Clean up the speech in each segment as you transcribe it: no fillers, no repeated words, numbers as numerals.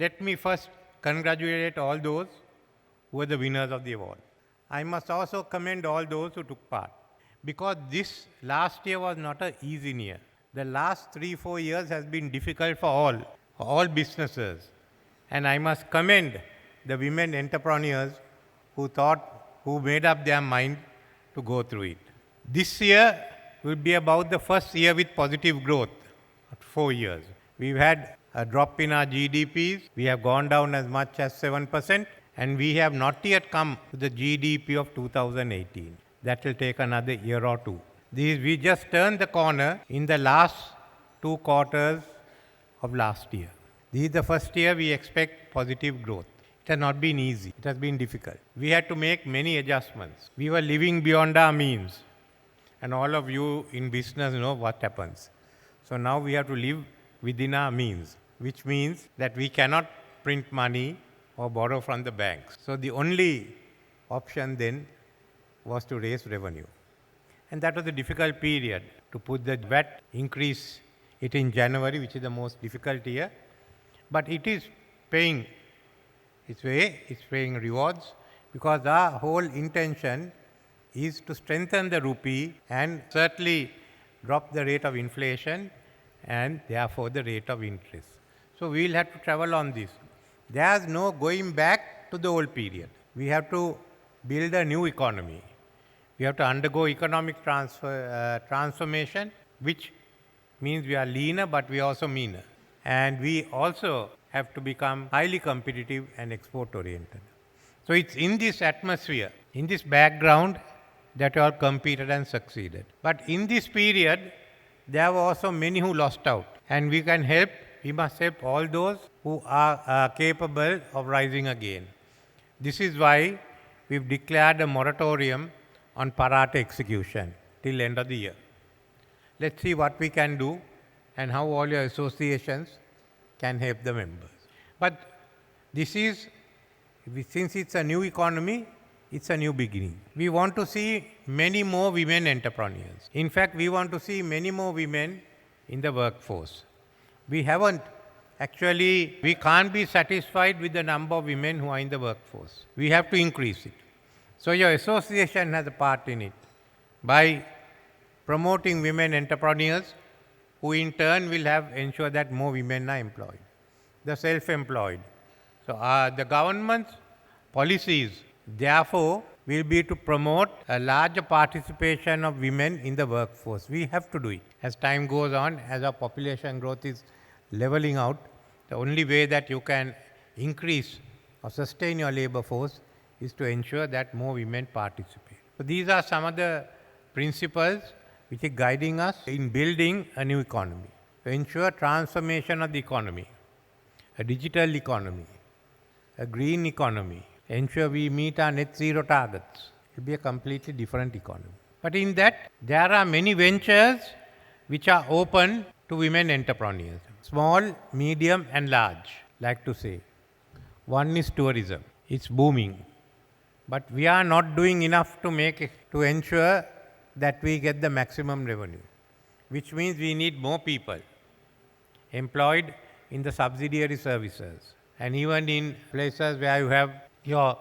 Let me first congratulate all those who were the winners of the award. I must also commend all those who took part because this last year was not an easy year. The last 3-4 years has been difficult for all businesses. And I must commend the women entrepreneurs who made up their mind to go through it. This year will be about the first year with positive growth, 4 years. We've had a drop in our GDPs. We have gone down as much as 7%, and we have not yet come to the GDP of 2018. That will take another year or two. We just turned the corner in the last 2 quarters of last year. This is the first year we expect positive growth. It has not been easy. It has been difficult. We had to make many adjustments. We were living beyond our means. And all of you in business know what happens. So now we have to live within our means, which means that we cannot print money or borrow from the banks. So the only option then was to raise revenue. And that was a difficult period to put the VAT increase it in January, which is the most difficult year. But it is paying its way, it's paying rewards, because our whole intention is to strengthen the rupee and certainly drop the rate of inflation and therefore the rate of interest. So we will have to travel on this. There is no going back to the old period. We have to build a new economy. We have to undergo economic transformation, which means we are leaner, but we are also meaner. And we also have to become highly competitive and export-oriented. So it's in this atmosphere, in this background, that all competed and succeeded. But in this period, there were also many who lost out. And we must help all those who are capable of rising again. This is why we've declared a moratorium on Parata execution till end of the year. Let's see what we can do and how all your associations can help the members. But since it's a new economy, it's a new beginning. We want to see many more women entrepreneurs. In fact, we want to see many more women in the workforce. We can't be satisfied with the number of women who are in the workforce. We have to increase it. So your association has a part in it by promoting women entrepreneurs, who in turn will ensure that more women are employed. The self-employed. So the government's policies, therefore, will be to promote a larger participation of women in the workforce. We have to do it. As time goes on, as our population growth is leveling out, the only way that you can increase or sustain your labor force is to ensure that more women participate. So these are some of the principles which are guiding us in building a new economy. To ensure transformation of the economy, a digital economy, a green economy, ensure we meet our net zero targets. It will be a completely different economy. But in that, there are many ventures which are open to women entrepreneurs. Small, medium and large, like to say. One is tourism. It's booming. But we are not doing enough to ensure that we get the maximum revenue, which means we need more people employed in the subsidiary services. And even in places where you have your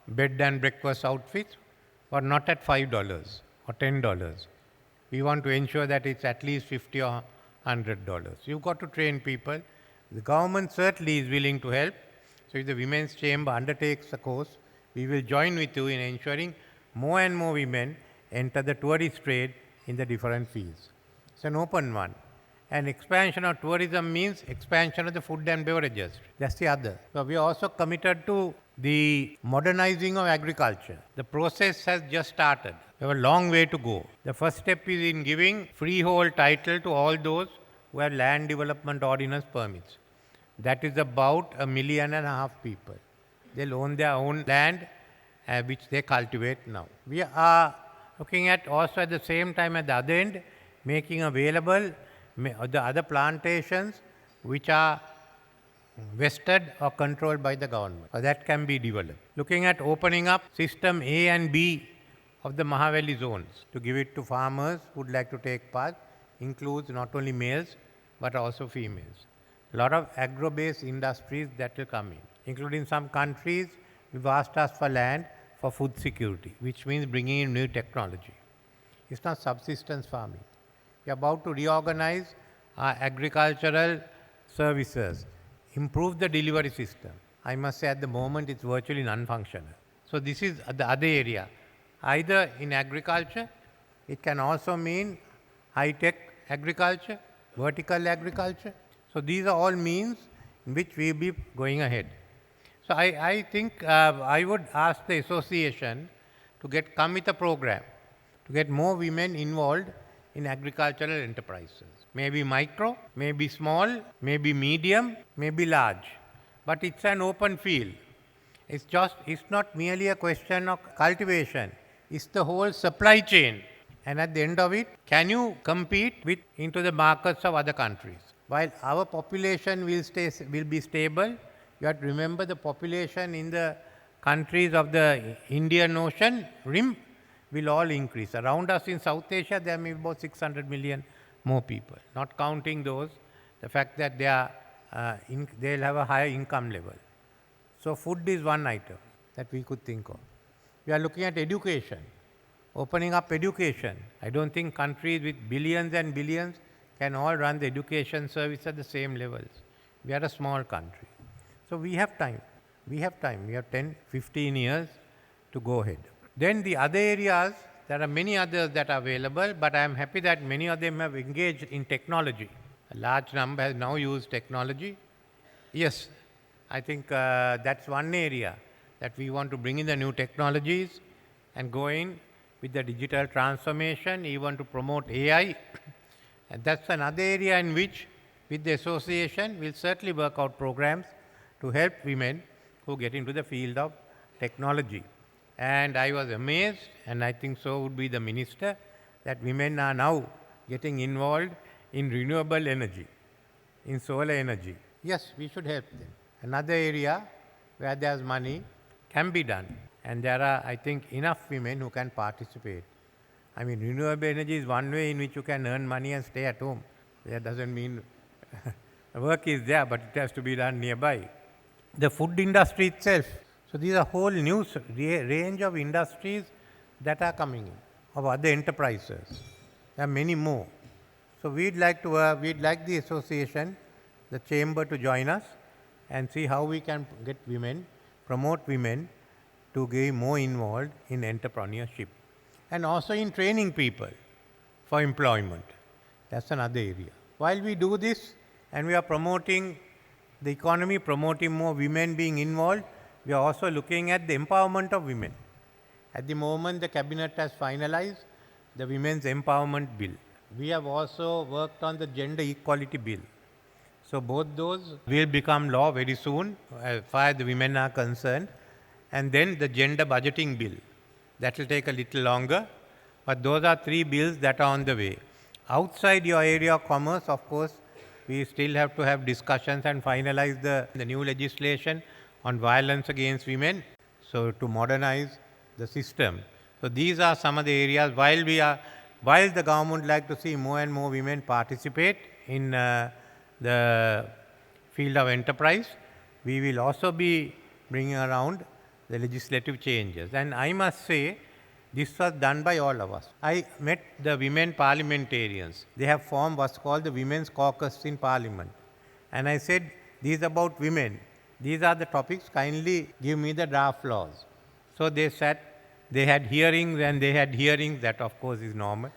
bed and breakfast outfits, but not at $5 or $10. We want to ensure that it's at least $50 or $100. You've got to train people. The government certainly is willing to help. So if the Women's Chamber undertakes a course, we will join with you in ensuring more and more women enter the tourist trade in the different fields. It's an open one. And expansion of tourism means expansion of the food and beverages. That's the other. So we are also committed to the modernizing of agriculture. The process has just started. We have a long way to go. The first step is in giving freehold title to all those who have land development ordinance permits. That is about 1.5 million people. They'll own their own land which they cultivate now. We are looking at also at the same time at the other end, making available the other plantations which are vested or controlled by the government. That can be developed. Looking at opening up system A and B of the Mahaveli zones to give it to farmers who would like to take part, includes not only males but also females. a lot of agro-based industries that will come in, including some countries who've asked us for land for food security, which means bringing in new technology. It's not subsistence farming. We are about to reorganize our agricultural services, improve the delivery system. I must say at the moment it's virtually non-functional. So this is the other area. Either in agriculture, it can also mean high-tech agriculture, vertical agriculture. So these are all means in which we will be going ahead. So I think I would ask the association to come with a program to get more women involved in agricultural enterprises. Maybe micro, maybe small, maybe medium, maybe large. But it's an open field. It's not merely a question of cultivation. It's the whole supply chain. And at the end of it, can you compete into the markets of other countries? While our population will be stable, you have to remember the population in the countries of the Indian Ocean rim will all increase. Around us in South Asia, there may be about 600 million more people, not counting the fact that they'll have a higher income level. So food is one item that we could think of. We are looking at education, opening up education. I don't think countries with billions and billions can all run the education service at the same levels. We are a small country. So we have time. We have 10, 15 years to go ahead. Then the other areas, there are many others that are available, but I am happy that many of them have engaged in technology. A large number has now used technology. Yes, I think that's one area that we want to bring in the new technologies and go in with the digital transformation, even to promote AI. And that's another area in which, with the association, we'll certainly work out programs to help women who get into the field of technology. And I was amazed, and I think so would be the minister, that women are now getting involved in renewable energy, in solar energy. Yes, we should help them. Another area where there's money can be done, and there are, I think, enough women who can participate. I mean, renewable energy is one way in which you can earn money and stay at home. That doesn't mean work is there, but it has to be done nearby. The food industry itself. So these are whole new range of industries that are coming in, of other enterprises. There are many more. So we'd like the association, the chamber, to join us and see how we can get women, promote women to get more involved in entrepreneurship and also in training people for employment. That's another area. While we do this and we are promoting the economy, promoting more women being involved, we are also looking at the empowerment of women. At the moment, the cabinet has finalized the Women's Empowerment Bill. We have also worked on the Gender Equality Bill. So both those will become law very soon, as far as the women are concerned. And then the Gender Budgeting Bill. That will take a little longer, but those are three bills that are on the way. Outside your area of commerce, of course, we still have to have discussions and finalize the new legislation on violence against women, so to modernize the system. So these are some of the areas while the government would like to see more and more women participate in the field of enterprise, we will also be bringing around the legislative changes. And I must say, this was done by all of us. I met the women parliamentarians. They have formed what's called the Women's Caucus in Parliament. And I said, these are about women. These are the topics, kindly give me the draft laws. So they sat, they had hearings, that of course is normal.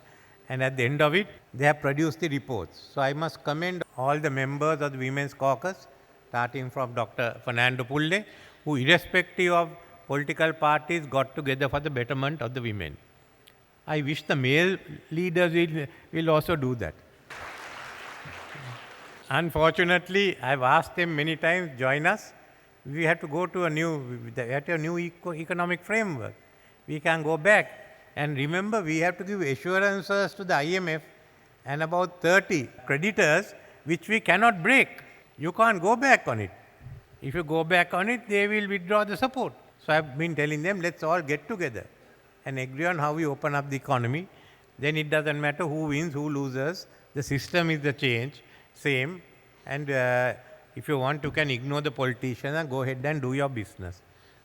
And at the end of it, they have produced the reports. So I must commend all the members of the Women's Caucus, starting from Dr. Fernando Pulle, who irrespective of political parties got together for the betterment of the women. I wish the male leaders will also do that. Unfortunately, I've asked them many times, join us. We have to go to a new economic framework. We can go back. And remember, we have to give assurances to the IMF and about 30 creditors, which we cannot break. You can't go back on it. If you go back on it, they will withdraw the support. So I've been telling them, let's all get together and agree on how we open up the economy. Then it doesn't matter who wins, who loses. The system is the same. And if you want, you can ignore the politicians and go ahead and do your business.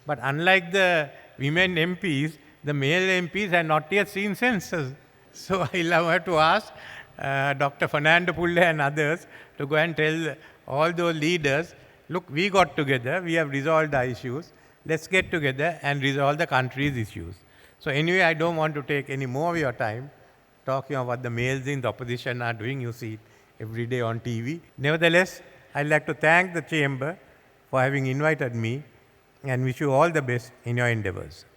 But unlike the women MPs, the male MPs have not yet seen census. So I'll have to ask Dr. Fernando Pulle and others to go and tell all those leaders, look, we got together, we have resolved the issues, let's get together and resolve the country's issues. So anyway, I don't want to take any more of your time talking about what the males in the opposition are doing. You see it every day on TV. Nevertheless, I'd like to thank the Chamber for having invited me and wish you all the best in your endeavors.